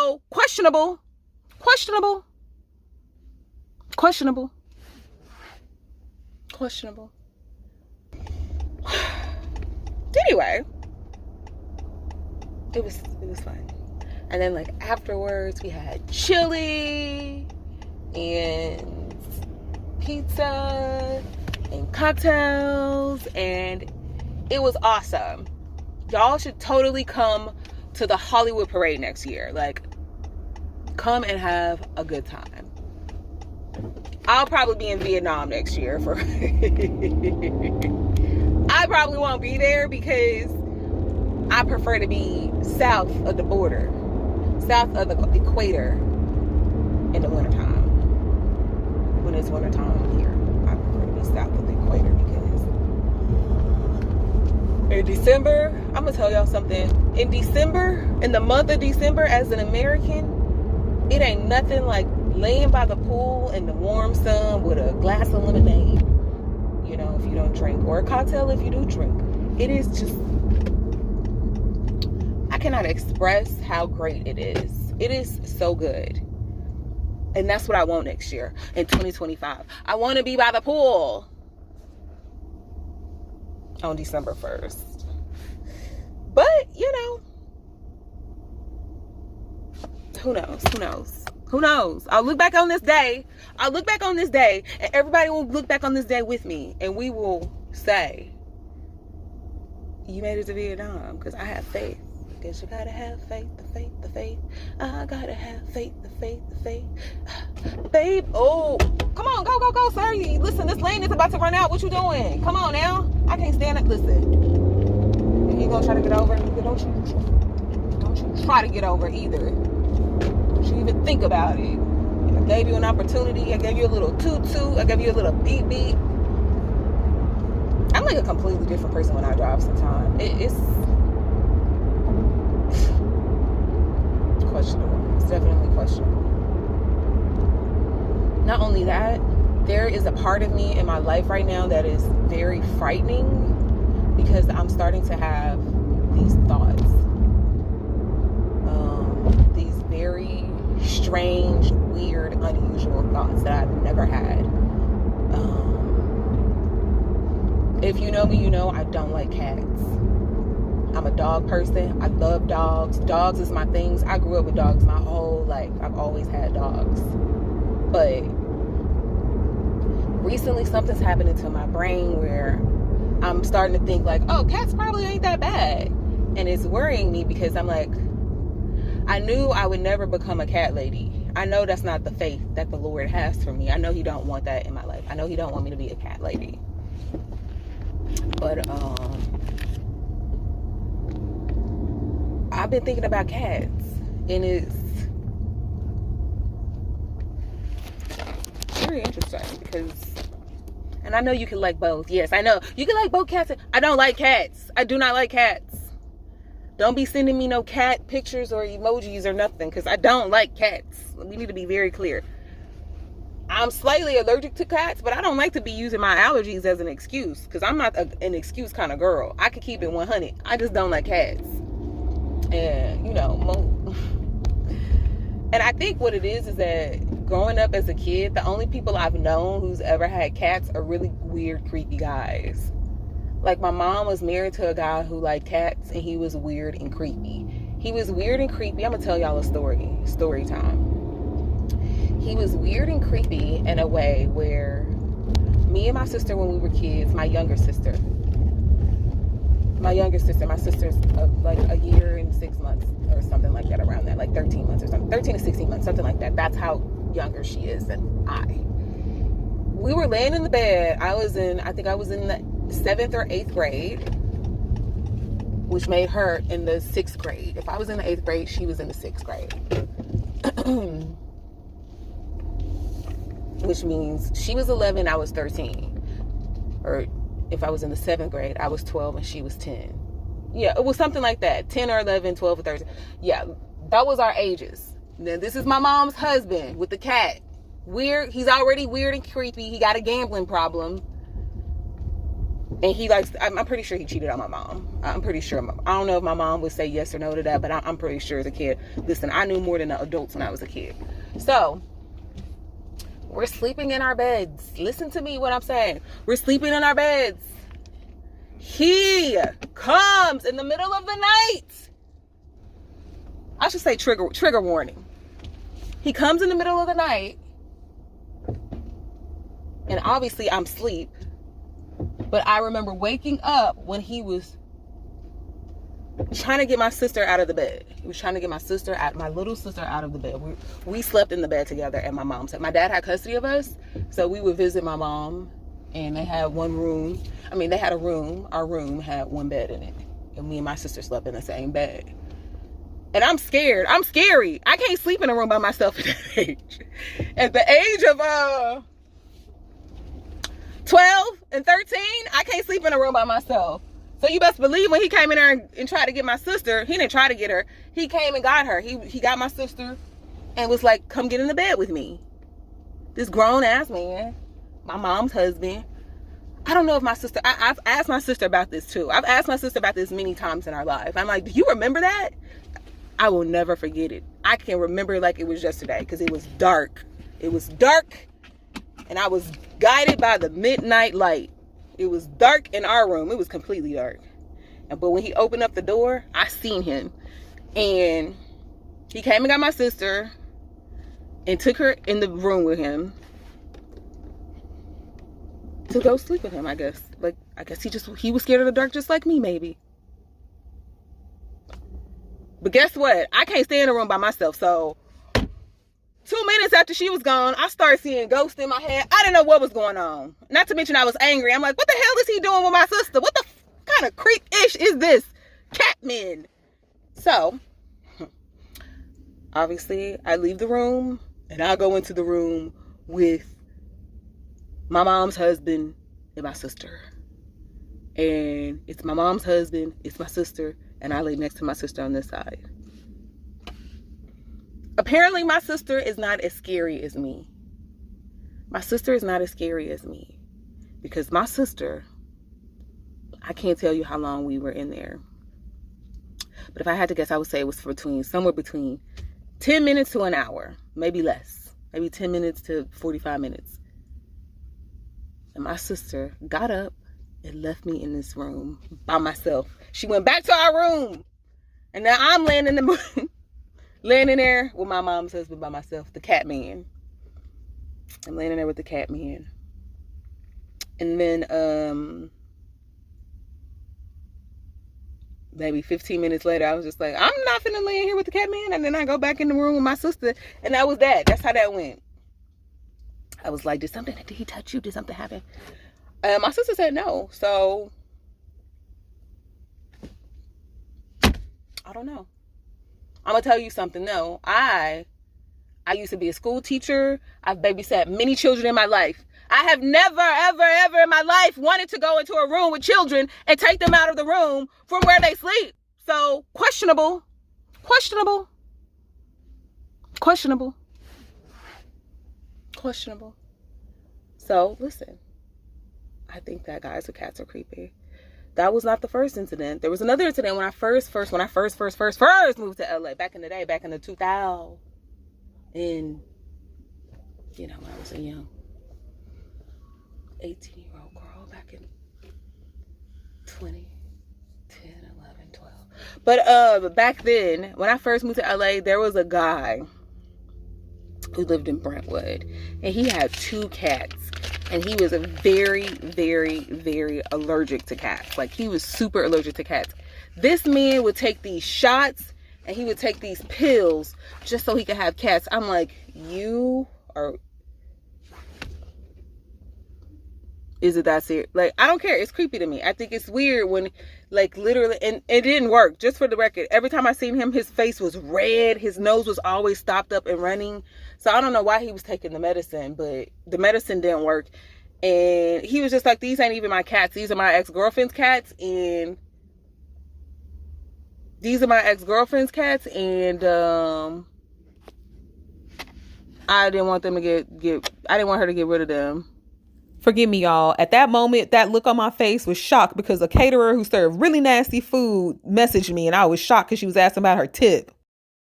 So questionable. Anyway, it was fun. And then like afterwards we had chili and pizza and cocktails, and it was awesome. Y'all should totally come to the Hollywood Parade next year. Like, come and have a good time. I'll probably be in Vietnam next year for I probably won't be there because I prefer to be south of the border, south of the equator in the wintertime. When it's wintertime here, I prefer to be south of the equator because in December, I'm gonna tell y'all something. In December, in the month of December, as an American, it ain't nothing like laying by the pool in the warm sun with a glass of lemonade, you know, if you don't drink, or a cocktail if you do drink. It is just, I cannot express how great it is. It is so good. And that's what I want next year in 2025. I want to be by the pool on December 1st. But, you know, who knows? I'll look back on this day. And everybody will look back on this day with me. And we will say, you made it to Vietnam, because I have faith. Because you gotta have faith, the faith. I gotta have faith, the faith. Babe, oh, come on, go, sir. Listen, this lane is about to run out. What you doing? Come on now. I can't stand it. Listen. You gonna try to get over? Don't you try to get over either. Don't you even think about it. I gave you an opportunity. I gave you a little toot. I gave you a little beep. I'm like a completely different person when I drive sometimes. It's questionable. It's definitely questionable. Not only that, there is a part of me in my life right now that is very frightening because I'm starting to have these thoughts. These very strange, weird, unusual thoughts that I've never had. If you know me, you know I don't like cats. I'm a dog person. I love dogs. Dogs is my things. I grew up with dogs my whole life. I've always had dogs. But recently something's happening to my brain where I'm starting to think like, oh, cats probably ain't that bad. And it's worrying me because I'm like, I knew I would never become a cat lady. I know that's not the faith that the Lord has for me. I know he don't want that in my life. I know he don't want me to be a cat lady. But I've been thinking about cats, and it's very interesting because, and I know you can like both. Yes, I know you can like both cats. I don't like cats. I do not like cats. Don't be sending me no cat pictures or emojis or nothing because I don't like cats. We need to be very clear. I'm slightly allergic to cats, but I don't like to be using my allergies as an excuse because I'm not an excuse kind of girl. I can keep it 100. I just don't like cats. And, you know, and I think what it is that growing up as a kid, the only people I've known who's ever had cats are really weird, creepy guys. Like, my mom was married to a guy who liked cats, and he was weird and creepy. He was weird and creepy. I'm going to tell y'all a story time. He was weird and creepy in a way where me and my sister, when we were kids, my sister's like a year and 6 months or something like that, around that, like 13 months or something, 13 to 16 months, something like that. That's how younger she is than I. We were laying in the bed. I think I was in the 7th or 8th grade, which made her in the 6th grade. If I was in the 8th grade, she was in the 6th grade. Which means she was 11, I was 13. Or if I was in the 7th grade, I was 12 and she was 10. Yeah, it was something like that. 10 or 11, 12 or 13. Yeah, that was our ages. Now, this is my mom's husband with the cat. Weird. He's already weird and creepy. He got a gambling problem. And he likes, I'm pretty sure he cheated on my mom. I'm pretty sure. I don't know if my mom would say yes or no to that, but I'm pretty sure as a kid. Listen, I knew more than the adults when I was a kid. So, we're sleeping in our beds. Listen to me what I'm saying. We're sleeping in our beds. He comes in the middle of the night. I should say trigger warning. He comes in the middle of the night. And obviously I'm asleep. But I remember waking up when he was trying to get my sister out of the bed. He was trying to get my little sister out of the bed. We slept in the bed together at my mom's house. My dad had custody of us, so we would visit my mom, and they had one room. I mean, they had a room. Our room had one bed in it, and me and my sister slept in the same bed. And I'm scared. I'm scary. I can't sleep in a room by myself at that age. At the age of 12 and 13, I can't sleep in a room by myself. So you best believe when he came in there and tried to get my sister, he didn't try to get her. He came and got her. He got my sister and was like, come get in the bed with me. This grown ass man, my mom's husband. I don't know if my sister, I've asked my sister about this too. I've asked my sister about this many times in our life. I'm like, do you remember that? I will never forget it. I can remember it like it was yesterday because it was dark. It was dark. And I was guided by the midnight light. It was dark in our room. It was completely dark. But when he opened up the door, I seen him. And he came and got my sister and took her in the room with him to go sleep with him, I guess. Like, I guess he was scared of the dark just like me, maybe. But guess what? I can't stay in a room by myself, so 2 minutes after she was gone, I started seeing ghosts in my head. I didn't know what was going on. Not to mention I was angry. I'm like, what the hell is he doing with my sister? What the kind of creep-ish is this? Catman. So, obviously, I leave the room, and I go into the room with my mom's husband and my sister. And it's my mom's husband, it's my sister, and I lay next to my sister on this side. Apparently, my sister is not as scary as me. My sister is not as scary as me. Because my sister, I can't tell you how long we were in there. But if I had to guess, I would say it was somewhere between 10 minutes to an hour. Maybe less. Maybe 10 minutes to 45 minutes. And my sister got up and left me in this room by myself. She went back to our room. And now I'm laying in there with my mom's husband by myself, the cat man. I'm laying in there with the cat man. And then maybe 15 minutes later, I was just like, I'm not finna lay in here with the cat man. And then I go back in the room with my sister. And that was that. That's how that went. I was like, did he touch you? Did something happen? My sister said no. So, I don't know. I'm going to tell you something. No, I used to be a school teacher. I've babysat many children in my life. I have never, ever, ever in my life wanted to go into a room with children and take them out of the room from where they sleep. So, questionable. So, listen. I think that guys with cats are creepy. That was not the first incident. There was another incident when I first moved to LA back in the day, back in the 2000s. And, when I was a young 18-year-old girl back in 2010, 11, 12. But back then, when I first moved to LA, there was a guy who lived in Brentwood. And he had 2 cats. And he was a very, very, very allergic to cats. Like, he was super allergic to cats. This man would take these shots and he would take these pills just so he could have cats. I'm like, is it that serious? Like, I don't care. It's creepy to me. I think it's weird when, like, literally, and it didn't work. Just for the record, every time I seen him, his face was red. His nose was always stopped up and running. So I don't know why he was taking the medicine, but the medicine didn't work. And he was just like, these ain't even my cats. These are my ex-girlfriend's cats. And I didn't want them to I didn't want her to get rid of them. Forgive me, y'all. At that moment, that look on my face was shock because a caterer who served really nasty food messaged me, and I was shocked because she was asking about her tip.